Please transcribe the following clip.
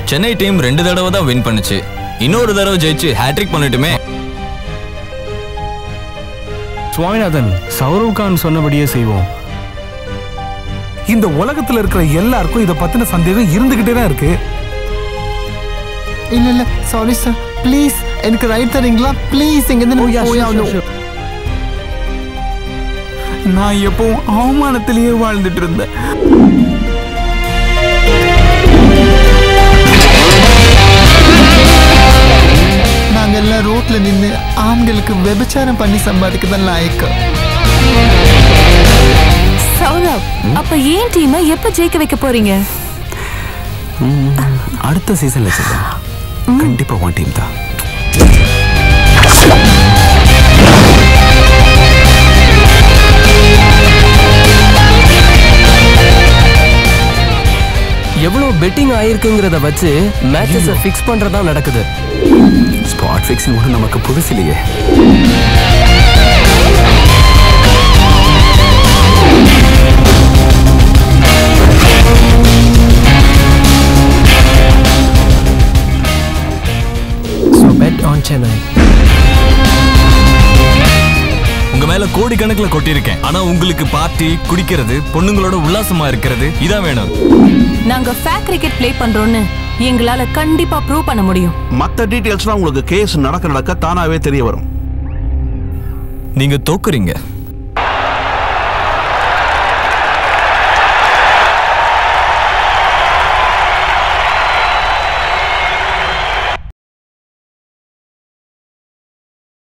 Chennai team 2 தடவை தான் win பண்ணுச்சு. இன்னொரு தடவை ஜெயிச்சு ஹேட்ரிக் பண்ணிட்டுமே. சுவாமிநாதன், சௌரவ் கான் சொன்னபடியே செய்வோம். இந்த உலகத்துல இருக்கிற எல்லாருக்கும் இத பத்தின சந்தேகம் இருந்துகிட்டே தான் இருக்கு. இல்ல சாரி சார், ப்ளீஸ் எனக்கு ரைட் தரீங்களா ப்ளீஸ்? இங்க இருந்து நான் எப்பவும் அவமானத்திலேயே வாழ்ந்துட்டு இருந்தேன். நாங்க எல்லாம் ரோட்ல நின்று ஆண்களுக்கு விபச்சாரம் பண்ணி சம்பாதிக்கதான் லாயக்கு. சௌரவ், அப்ப ஏன் டீமை எப்ப ஜெயிக்க வைக்க போறீங்க? அடுத்த சீசன்ல சொல்றேன். கண்டிப்பா ஒன் டீம் தான். எவ்வளவு பெட்டிங் ஆயிருக்குங்கிறத வச்சு மேட்சஸ் ஃபிக்ஸ் பண்றதா நடக்குது. ஸ்பாட் ஃபிக்ஸிங் கூட நமக்கு புதுசு இல்லையே. So bet on Chennai. உங்க மேல கோடிக்கணக்கில் கொட்டியிருக்கேன். ஆனா உங்களுக்கு பார்ட்டி, குடிக்கிறது, பொண்ணுங்களோட உல்லாசமா இருக்கிறது இதான் வேணும். நாங்க ஃபேக் கிரிக்கெட் ப்ளே பண்றோம்னு எங்களால கண்டிப்பா ப்ரூவ் பண்ண முடியும். மத்த டீடைல்ஸ்லாம் உங்களுக்கு கேஸ் நடக்க தானாவே தெரிய வரும். நீங்க தோக்குறீங்க.